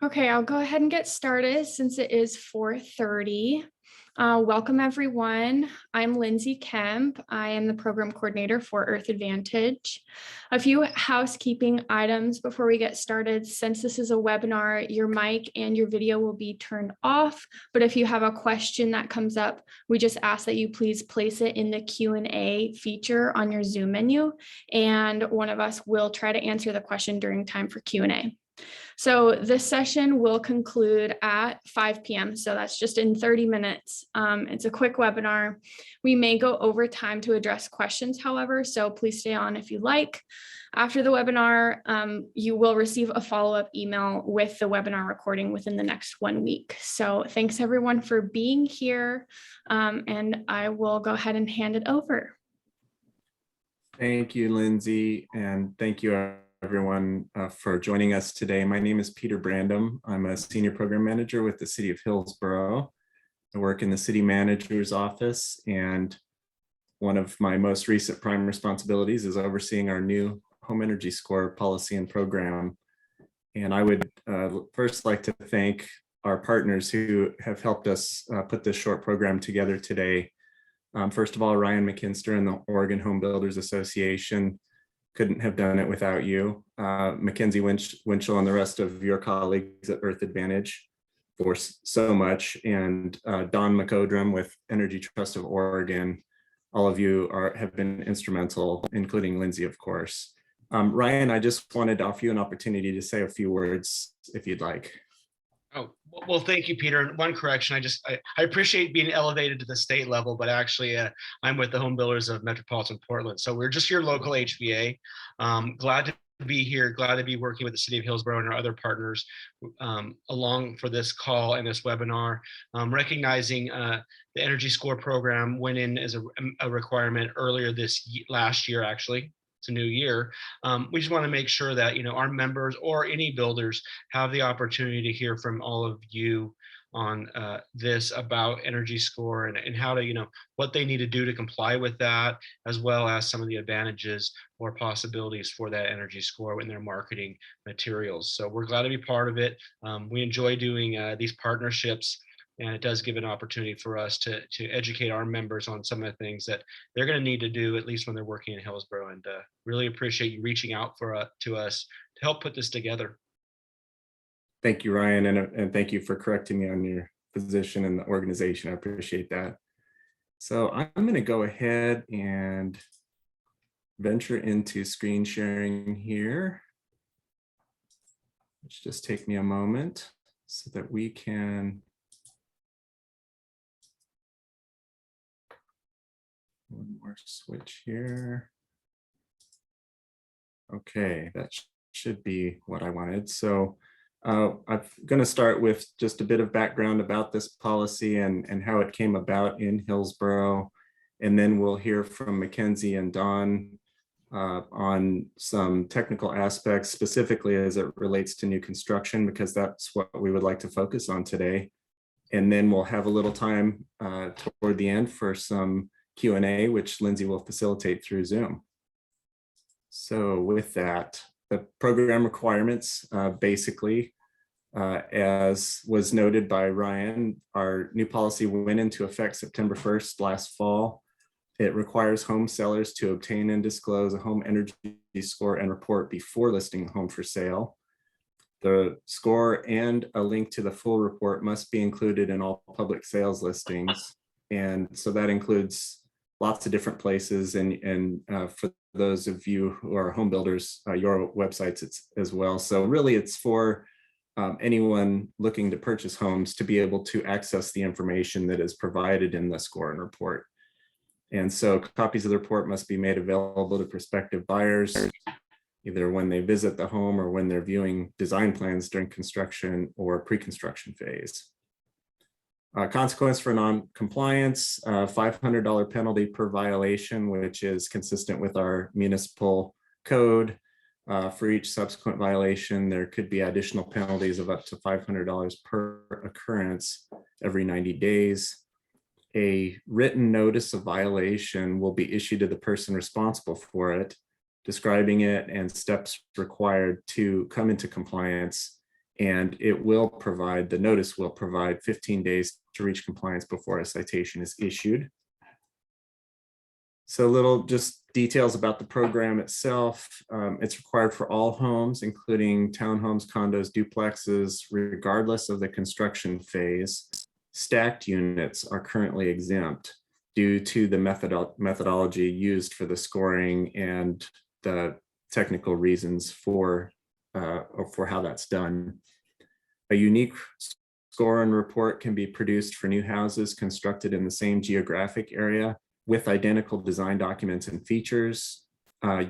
Okay, I'll go ahead and get started since it is 4:30. Welcome, everyone. I'm Lindsay Kemp. I am the program coordinator for Earth Advantage. A few housekeeping items before we get started. Since this is a webinar, your mic and your video will be turned off, but if you have a question that comes up, we just ask that you please place it in the Q&A feature on your Zoom menu, and one of us will try to answer the question during time for Q&A. So this session will conclude at 5 p.m. So that's just in 30 minutes. It's a quick webinar. We may go over time to address questions, however, so please stay on if you like. After the webinar, you will receive a follow-up email with the webinar recording within the next 1 week. So thanks everyone for being here, and I will go ahead and hand it over. Thank you, Lindsay, and thank you everyone for joining us today. My name is Peter Brandom. I'm a senior program manager with the city of Hillsboro. I work in the city manager's office, and one of my most recent prime responsibilities is overseeing our new home energy score policy and program. And I would first like to thank our partners who have helped us put this short program together today. First of all, Ryan McKinster and the Oregon Home Builders Association. Couldn't have done it without you. Mackenzie Winchell and the rest of your colleagues at Earth Advantage for so much. And Don McOdrum with Energy Trust of Oregon. All of you have been instrumental, including Lindsay, of course. Ryan, I just wanted to offer you an opportunity to say a few words if you'd like. Oh, well, thank you, Peter. And one correction, I appreciate being elevated to the state level, but actually I'm with the Home Builders of Metropolitan Portland. So we're just your local HVA. Glad to be here, glad to be working with the city of Hillsboro and our other partners along for this call and this webinar. Recognizing the Energy Score program went in as a requirement earlier last year, actually. It's a new year. We just want to make sure that our members or any builders have the opportunity to hear from all of you on this about Energy Score and how to what they need to do to comply with that, as well as some of the advantages or possibilities for that Energy Score in their marketing materials. So we're glad to be part of it. We enjoy doing these partnerships. And it does give an opportunity for us to educate our members on some of the things that they're going to need to do, at least when they're working in Hillsboro. And really appreciate you reaching out to us to help put this together. Thank you, Ryan, and thank you for correcting me on your position in the organization. I appreciate that. So I'm going to go ahead and venture into screen sharing here. Let's just take me a moment so that we can. One more switch here. Okay, that should be what I wanted. So I'm going to start with just a bit of background about this policy and how it came about in Hillsboro. And then we'll hear from Mackenzie and Don on some technical aspects, specifically as it relates to new construction, because that's what we would like to focus on today. And then we'll have a little time toward the end for some Q&A, which Lindsay will facilitate through Zoom. So with that, the program requirements, basically, as was noted by Ryan, our new policy went into effect September 1st last fall. It requires home sellers to obtain and disclose a home energy score and report before listing a home for sale. The score and a link to the full report must be included in all public sales listings. And so that includes lots of different places, and for those of you who are home builders, your websites as well. So really it's for anyone looking to purchase homes to be able to access the information that is provided in the score and report. And so copies of the report must be made available to prospective buyers, either when they visit the home or when they're viewing design plans during construction or pre-construction phase. Consequence for non-compliance, $500 penalty per violation, which is consistent with our municipal code. For each subsequent violation, there could be additional penalties of up to $500 per occurrence every 90 days. A written notice of violation will be issued to the person responsible for it, describing it and steps required to come into compliance. And it will provide, the notice will provide 15 days to reach compliance before a citation is issued. So little just details about the program itself. It's required for all homes, including townhomes, condos, duplexes, regardless of the construction phase. Stacked units are currently exempt due to the methodology used for the scoring and the technical reasons for how that's done. A unique score and report can be produced for new houses constructed in the same geographic area with identical design documents and features,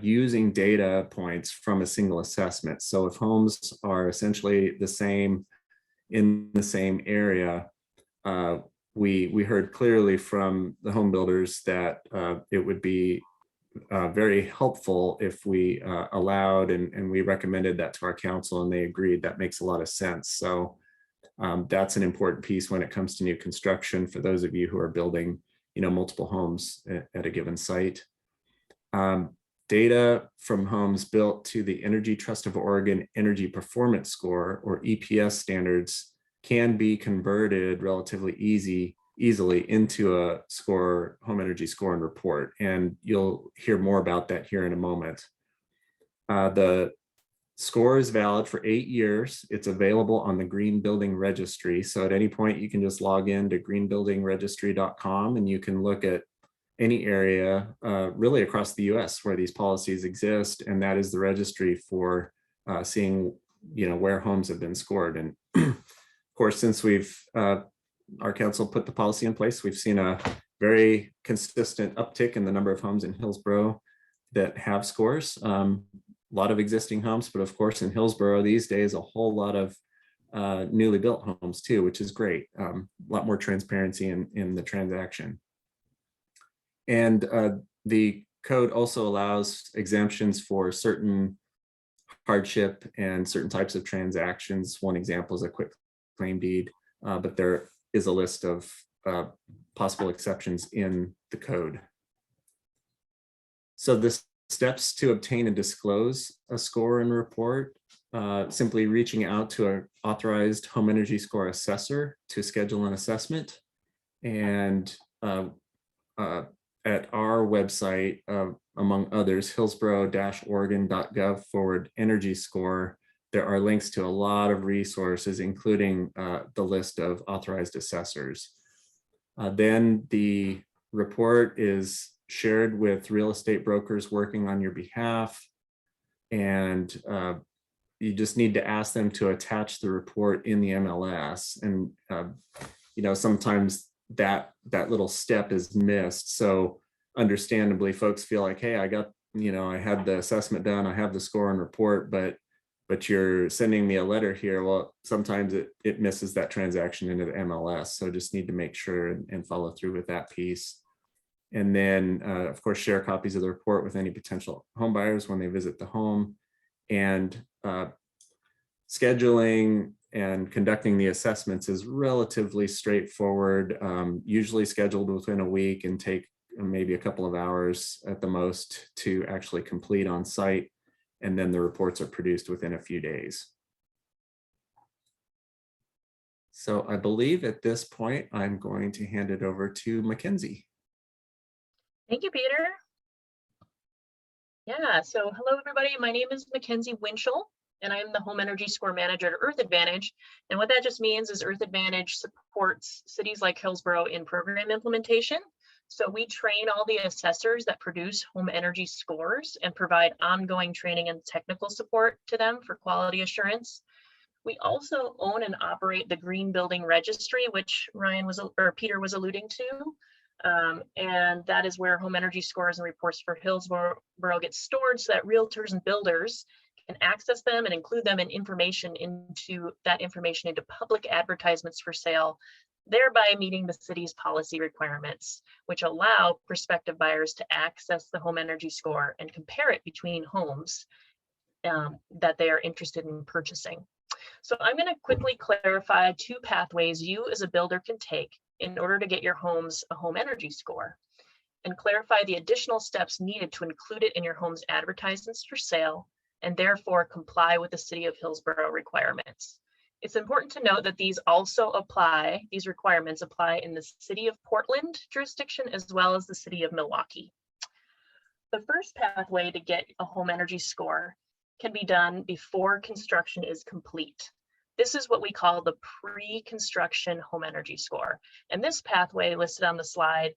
using data points from a single assessment. So if homes are essentially the same in the same area, we heard clearly from the home builders that it would be very helpful if we allowed, and we recommended that to our council, and they agreed. That makes a lot of sense. So that's an important piece when it comes to new construction for those of you who are building multiple homes at a given site. Data from homes built to the Energy Trust of Oregon Energy Performance Score, or EPS standards, can be converted relatively easily into a home energy score and report. And you'll hear more about that here in a moment. The score is valid for 8 years. It's available on the Green Building Registry. So at any point, you can just log in to greenbuildingregistry.com and you can look at any area really across the US where these policies exist. And that is the registry for seeing where homes have been scored. And of course, since our council put the policy in place, we've seen a very consistent uptick in the number of homes in Hillsboro that have scores. A lot of existing homes, but of course in Hillsboro these days, a whole lot of newly built homes too, which is great. A lot more transparency in the transaction. And the code also allows exemptions for certain hardship and certain types of transactions. One example is a quit claim deed, but there is a list of possible exceptions in the code. So this steps to obtain and disclose a score and report, simply reaching out to an authorized home energy score assessor to schedule an assessment. And at our website, among others, hillsboro-oregon.gov/energy score, there are links to a lot of resources, including the list of authorized assessors. Then the report is shared with real estate brokers working on your behalf. And you just need to ask them to attach the report in the MLS. And, sometimes that little step is missed. So understandably, folks feel like, hey, I got, I had the assessment done, I have the score and report, but you're sending me a letter here. Well, sometimes it misses that transaction into the MLS. So just need to make sure and follow through with that piece. And then, of course, share copies of the report with any potential home buyers when they visit the home. And scheduling and conducting the assessments is relatively straightforward, usually scheduled within a week and take maybe a couple of hours at the most to actually complete on site. And then the reports are produced within a few days. So I believe at this point, I'm going to hand it over to Mackenzie. Thank you, Peter. Yeah, so hello, everybody. My name is Mackenzie Winchell, and I'm the Home Energy Score Manager at Earth Advantage. And what that just means is Earth Advantage supports cities like Hillsboro in program implementation. So we train all the assessors that produce home energy scores and provide ongoing training and technical support to them for quality assurance. We also own and operate the Green Building Registry, which Peter was alluding to. And that is where home energy scores and reports for Hillsboro get stored so that realtors and builders can access them and include them in information into public advertisements for sale, thereby meeting the city's policy requirements, which allow prospective buyers to access the home energy score and compare it between homes that they are interested in purchasing. So I'm going to quickly clarify 2 pathways you as a builder can take in order to get your homes a home energy score, and clarify the additional steps needed to include it in your home's advertisements for sale and therefore comply with the City of Hillsboro requirements. It's important to note that these requirements apply in the City of Portland jurisdiction as well as the City of Milwaukee. The first pathway to get a home energy score can be done before construction is complete. This is what we call the pre-construction home energy score. And this pathway listed on the slide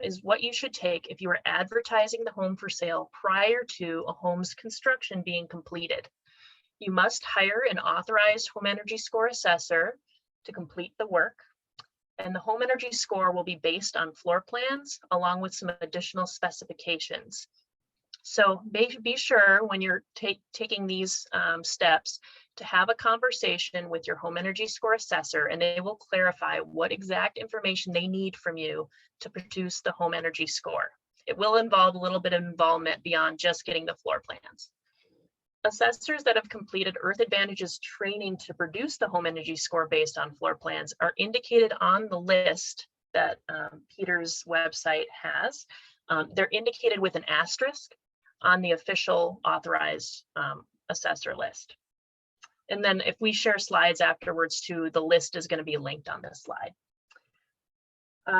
is what you should take if you are advertising the home for sale prior to a home's construction being completed. You must hire an authorized home energy score assessor to complete the work. And the home energy score will be based on floor plans along with some additional specifications. So be sure when you're taking these steps to have a conversation with your home energy score assessor, and they will clarify what exact information they need from you to produce the home energy score. It will involve a little bit of involvement beyond just getting the floor plans. Assessors that have completed Earth Advantage's training to produce the home energy score based on floor plans are indicated on the list that Peter's website has. They're indicated with an asterisk on the official authorized assessor list. And then if we share slides afterwards too, the list is going to be linked on this slide.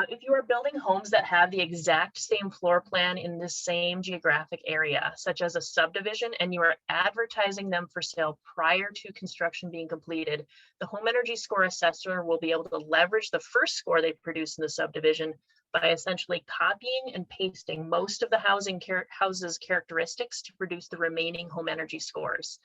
If you are building homes that have the exact same floor plan in the same geographic area, such as a subdivision, and you are advertising them for sale prior to construction being completed, the home energy score assessor will be able to leverage the first score they produce in the subdivision by essentially copying and pasting most of the house's characteristics to produce the remaining home energy scores.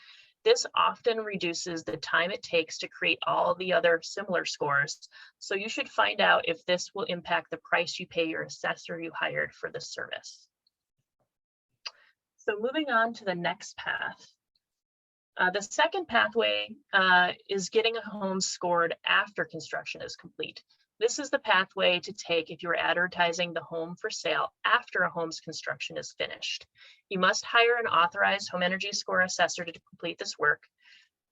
This often reduces the time it takes to create all the other similar scores. So you should find out if this will impact the price you pay your assessor you hired for this service. So moving on to the next path. The second pathway is getting a home scored after construction is complete. This is the pathway to take if you're advertising the home for sale after a home's construction is finished. You must hire an authorized home energy score assessor to complete this work.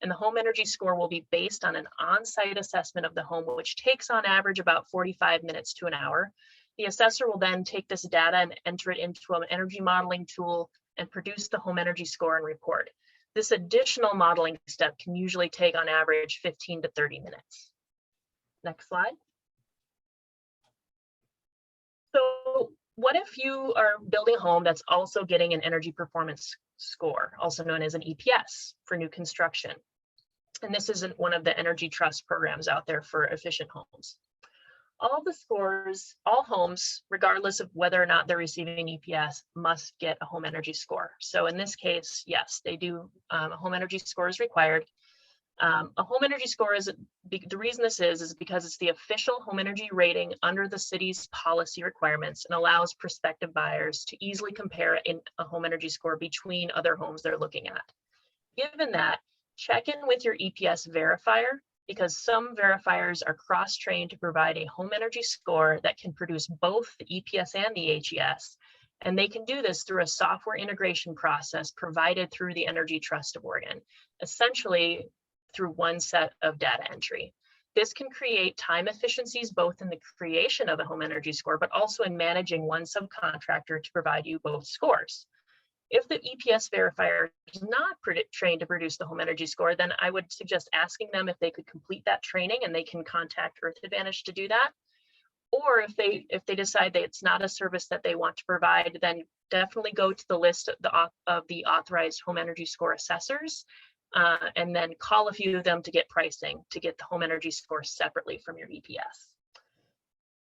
And the home energy score will be based on an on-site assessment of the home, which takes on average about 45 minutes to an hour. The assessor will then take this data and enter it into an energy modeling tool and produce the home energy score and report. This additional modeling step can usually take on average 15 to 30 minutes. Next slide. So what if you are building a home that's also getting an energy performance score, also known as an EPS, for new construction? And this isn't one of the energy trust programs out there for efficient homes. All the scores, all homes, regardless of whether or not they're receiving EPS, must get a home energy score. So in this case, yes, they do. A home energy score is required. A home energy score is, the reason this is because it's the official home energy rating under the city's policy requirements and allows prospective buyers to easily compare a home energy score between other homes they're looking at. Given that, check in with your EPS verifier, because some verifiers are cross-trained to provide a home energy score that can produce both the EPS and the HES. And they can do this through a software integration process provided through the Energy Trust of Oregon, essentially through one set of data entry. This can create time efficiencies both in the creation of a home energy score, but also in managing one subcontractor to provide you both scores. If the EPS verifier is not trained to produce the home energy score, then I would suggest asking them if they could complete that training, and they can contact Earth Advantage to do that. Or if they decide that it's not a service that they want to provide, then definitely go to the list of the authorized home energy score assessors, and then call a few of them to get pricing to get the home energy score separately from your EPS.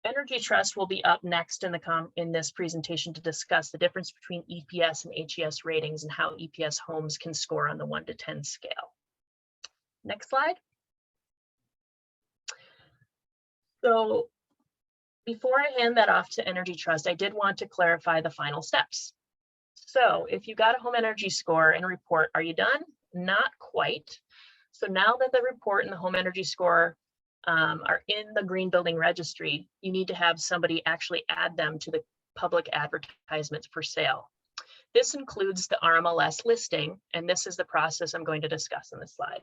Energy Trust will be up next in this presentation to discuss the difference between EPS and HES ratings and how EPS homes can score on the 1 to 10 scale. Next slide. So before I hand that off to Energy Trust, I did want to clarify the final steps. So if you got a home energy score and report, are you done? Not quite. So now that the report and the home energy score are in the Green Building Registry, you need to have somebody actually add them to the public advertisements for sale. This includes the RMLS listing, and this is the process I'm going to discuss in this slide.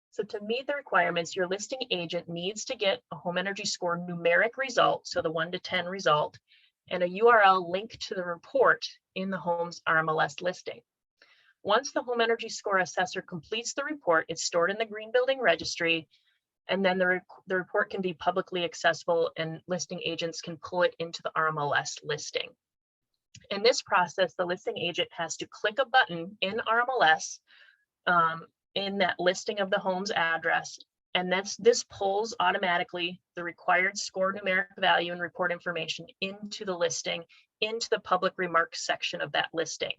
So to meet the requirements, your listing agent needs to get a home energy score numeric result, so the 1 to 10 result, and a URL link to the report in the home's RMLS listing. Once the home energy score assessor completes the report, it's stored in the Green Building Registry, and then the report can be publicly accessible and listing agents can pull it into the RMLS listing. In this process, the listing agent has to click a button in RMLS in that listing of the home's address, and this pulls automatically the required score numeric value and report information into the listing, into the public remarks section of that listing.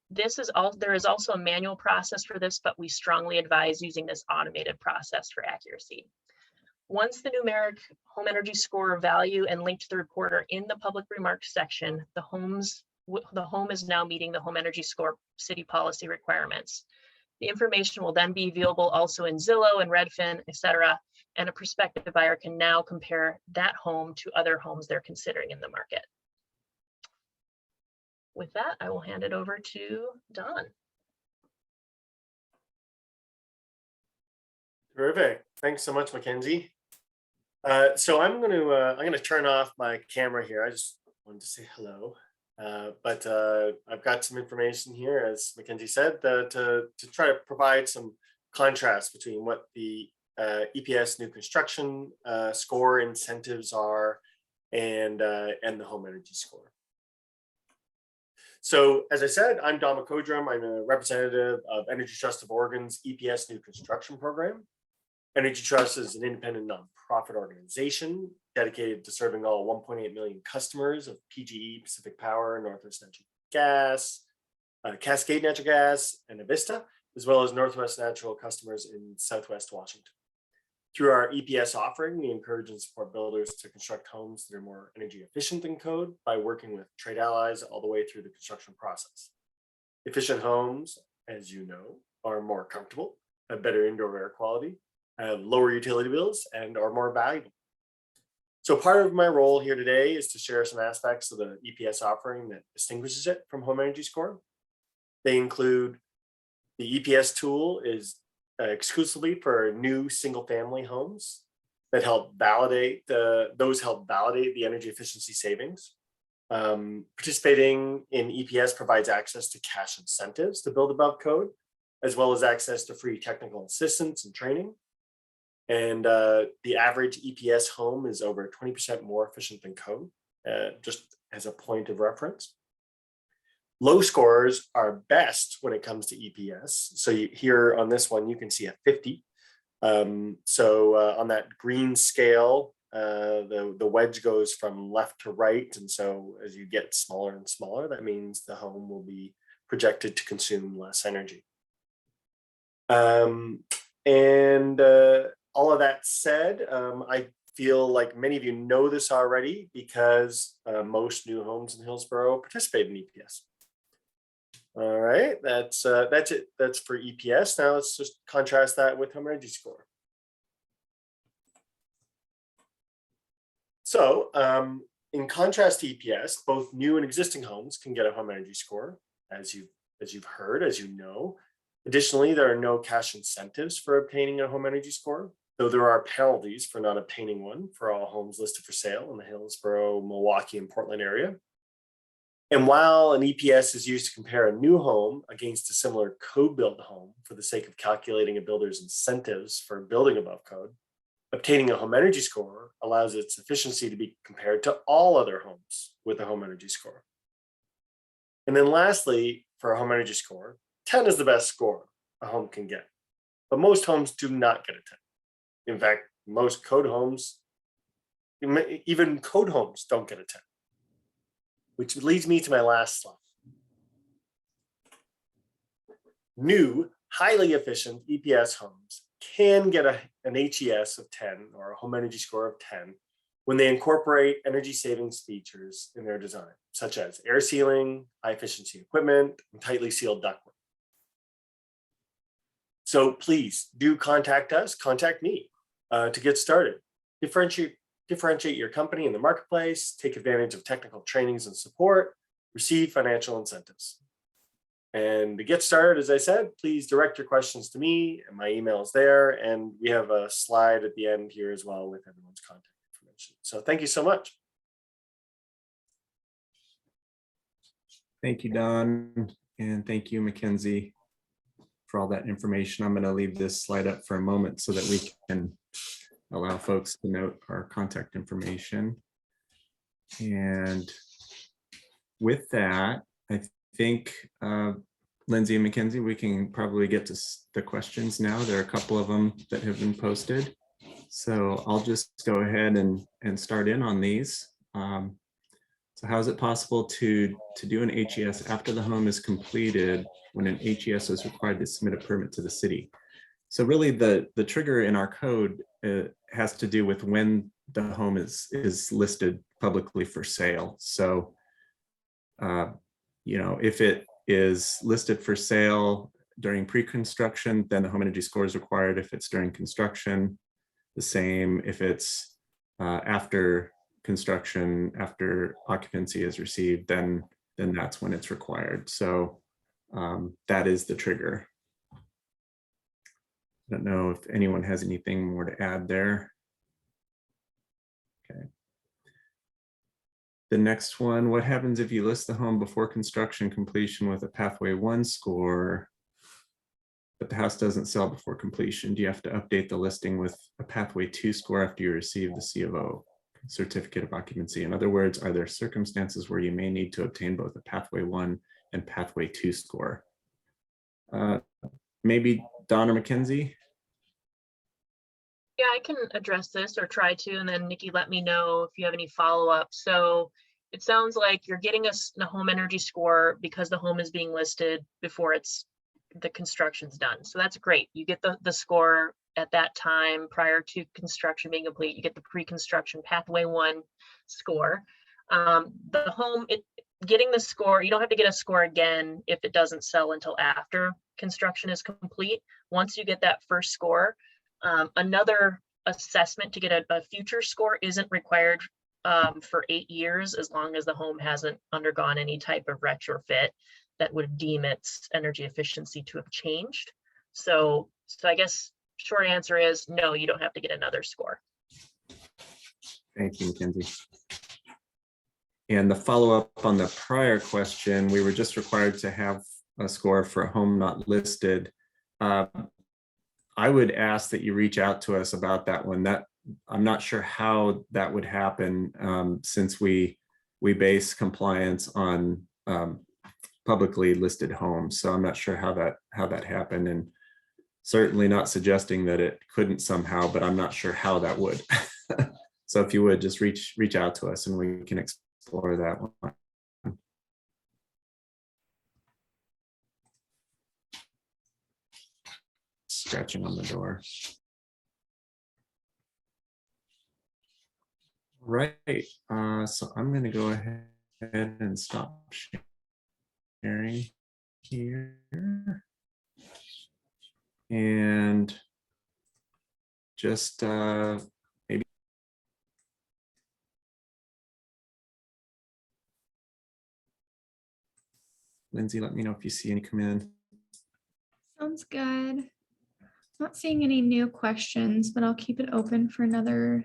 There is also a manual process for this, but we strongly advise using this automated process for accuracy. Once the numeric home energy score value and link to the report are in the public remarks section, the home is now meeting the home energy score city policy requirements. The information will then be viewable also in Zillow and Redfin, etc. And a prospective buyer can now compare that home to other homes they're considering in the market. With that, I will hand it over to Don. Terrific. Thanks so much, Mackenzie. So I'm going to turn off my camera here. I just wanted to say hello. But I've got some information here, as Mackenzie said, to try to provide some contrast between what the EPS new construction score incentives are and the home energy score. So as I said, I'm Don McCodrum. I'm a representative of Energy Trust of Oregon's EPS new construction program. Energy Trust is an independent nonprofit organization dedicated to serving all 1.8 million customers of PGE, Pacific Power, Northwest Natural Gas, Cascade Natural Gas, and Avista, as well as Northwest Natural customers in Southwest Washington. Through our EPS offering, we encourage and support builders to construct homes that are more energy efficient than code by working with trade allies all the way through the construction process. Efficient homes, as you know, are more comfortable, have better indoor air quality, have lower utility bills, and are more valuable. So part of my role here today is to share some aspects of the EPS offering that distinguishes it from home energy score. They include the EPS tool is exclusively for new single-family homes that help validate the energy efficiency savings. Participating in EPS provides access to cash incentives to build above code, as well as access to free technical assistance and training. And the average EPS home is over 20% more efficient than code, just as a point of reference. Low scores are best when it comes to EPS. So here on this one, you can see a 50. So on that green scale, the wedge goes from left to right. And so as you get smaller and smaller, that means the home will be projected to consume less energy. All of that said, I feel like many of you know this already because most new homes in Hillsboro participate in EPS. All right, that's it. That's for EPS. Now let's just contrast that with home energy score. So in contrast to EPS, both new and existing homes can get a home energy score, as you've heard, as you know. Additionally, there are no cash incentives for obtaining a home energy score, though there are penalties for not obtaining one for all homes listed for sale in the Hillsboro, Milwaukee, and Portland area. And while an EPS is used to compare a new home against a similar code-built home for the sake of calculating a builder's incentives for building above code, obtaining a home energy score allows its efficiency to be compared to all other homes with a home energy score. And then lastly, for a home energy score, 10 is the best score a home can get, but most homes do not get a 10. In fact, most code homes, even code homes don't get a 10. Which leads me to my last slide. New, highly efficient EPS homes can get an HES of 10 or a home energy score of 10 when they incorporate energy savings features in their design, such as air sealing, high efficiency equipment, and tightly sealed ductwork. So please do contact me to get started. Differentiate your company in the marketplace, take advantage of technical trainings and support, receive financial incentives. And to get started, as I said, please direct your questions to me, and my email is there. And we have a slide at the end here as well with everyone's contact information. So thank you so much. Thank you, Don, and thank you, Mackenzie. for all that information. I'm going to leave this slide up for a moment so that we can allow folks to note our contact information. And with that, I think Lindsay and Mackenzie, we can probably get to the questions now. There are a couple of them that have been posted. So I'll just go ahead and start in on these. So how is it possible to do an HES after the home is completed when an HES is required to submit a permit to the city? So really the trigger in our code has to do with when the home is listed publicly for sale. So, you know, if it is listed for sale during pre-construction, then the home energy score is required. If it's during construction, the same. If it's after construction, after occupancy is received, then that's when it's required. So that is the trigger. I don't know if anyone has anything more to add there. Okay. The next one, what happens if you list the home before construction completion with a pathway 1 score, but the house doesn't sell before completion? Do you have to update the listing with a pathway 2 score after you receive the C of O, certificate of occupancy? In other words, are there circumstances where you may need to obtain both a pathway 1 and pathway 2 score? Maybe Don or Mackenzie? Yeah, I can address this or try to, and then Nikki, let me know if you have any follow-up. So it sounds like you're getting a home energy score because the home is being listed before the construction's done. So that's great. You get the score at that time prior to construction being complete. You get the pre-construction pathway 1 score. The home, getting the score, you don't have to get a score again if it doesn't sell until after construction is complete. Once you get that first score, another assessment to get a future score isn't required for 8 years, as long as the home hasn't undergone any type of retrofit that would deem its energy efficiency to have changed. So I guess short answer is no, you don't have to get another score. Thank you, Mackenzie. And the follow-up on the prior question, we were just required to have a score for a home not listed. I would ask that you reach out to us about that one. That I'm not sure how that would happen, since we base compliance on publicly listed homes. So I'm not sure how that happened, and certainly not suggesting that it couldn't somehow, but I'm not sure how that would. So if you would just reach out to us and we can explore that one. Scratching on the door. Right. So I'm going to go ahead and stop sharing here. And just maybe. Lindsay, let me know if you see any come in. Sounds good. Not seeing any new questions, but I'll keep it open for another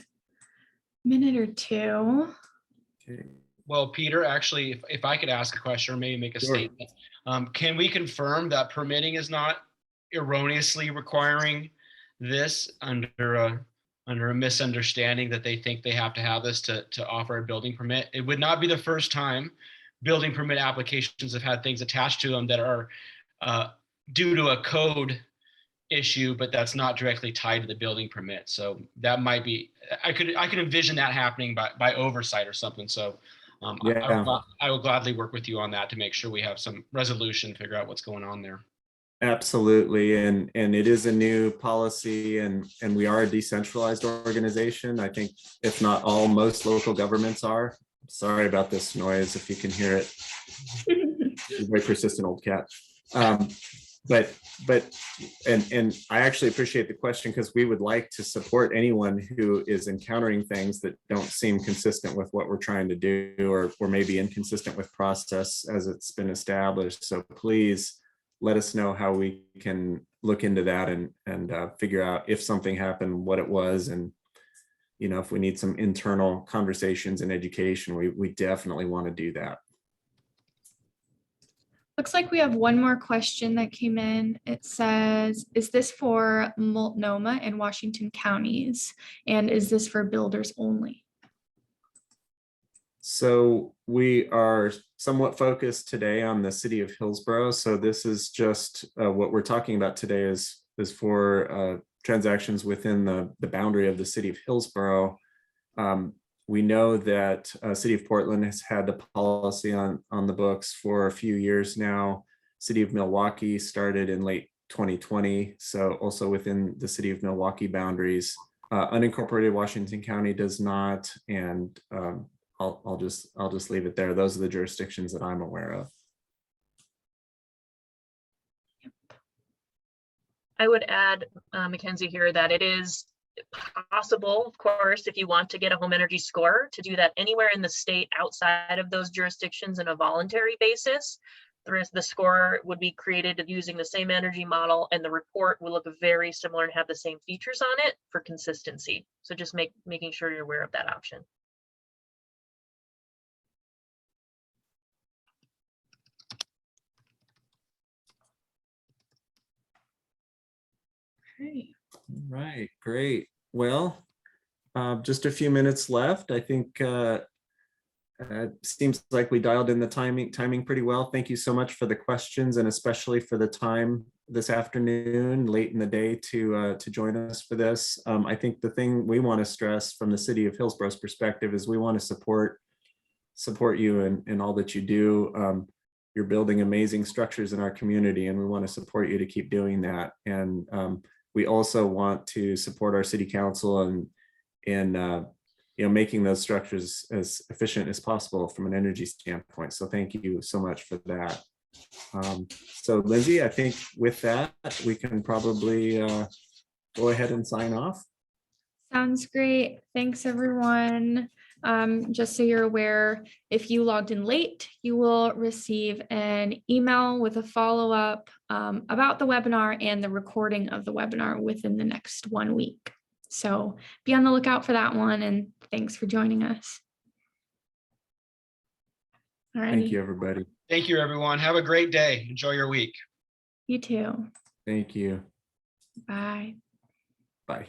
minute or two. Okay. Well, Peter, actually, if I could ask a question or maybe make a Sure. statement, can we confirm that permitting is not erroneously requiring this under a misunderstanding that they think they have to have this to offer a building permit? It would not be the first time building permit applications have had things attached to them that are due to a code issue, but that's not directly tied to the building permit. So that might be, I could envision that happening by oversight or something. So Yeah. I will gladly work with you on that to make sure we have some resolution, figure out what's going on there. Absolutely, and it is a new policy, and we are a decentralized organization. I think if not all, most local governments are. Sorry about this noise if you can hear it. He's a very persistent old cat. But I actually appreciate the question, because we would like to support anyone who is encountering things that don't seem consistent with what we're trying to do, or maybe inconsistent with process as it's been established. So please let us know how we can look into that and figure out if something happened, what it was, and if we need some internal conversations and education, we definitely want to do that. Looks like we have one more question that came in. It says, is this for Multnomah and Washington counties? And is this for builders only? So we are somewhat focused today on the city of Hillsboro. So this is just what we're talking about today is for transactions within the boundary of the city of Hillsboro. We know that City of Portland has had the policy on the books for a few years now. City of Milwaukee started in late 2020, so also within the City of Milwaukee boundaries. Unincorporated Washington County does not, and I'll just leave it there. Those are the jurisdictions that I'm aware of. I would add, Mackenzie here, that it is possible, of course, if you want to get a home energy score, to do that anywhere in the state outside of those jurisdictions on a voluntary basis. The score would be created using the same energy model, and the report will look very similar and have the same features on it for consistency. So just making sure you're aware of that option. Okay. All right, great. Well, just a few minutes left. I think it seems like we dialed in the timing pretty well. Thank you so much for the questions, and especially for the time this afternoon, late in the day, to join us for this. I think the thing we want to stress from the city of Hillsboro's perspective is we want to support you in all that you do. You're building amazing structures in our community, and we want to support you to keep doing that. And we also want to support our city council in making those structures as efficient as possible from an energy standpoint. So thank you so much for that. So Lindsay, I think with that, we can probably go ahead and sign off. Sounds great. Thanks, everyone. Just so you're aware, if you logged in late, you will receive an email with a follow-up about the webinar and the recording of the webinar within the next 1 week. So be on the lookout for that one, and thanks for joining us. All right. Thank you, everybody. Thank you, everyone. Have a great day. Enjoy your week. You too. Thank you. Bye. Bye.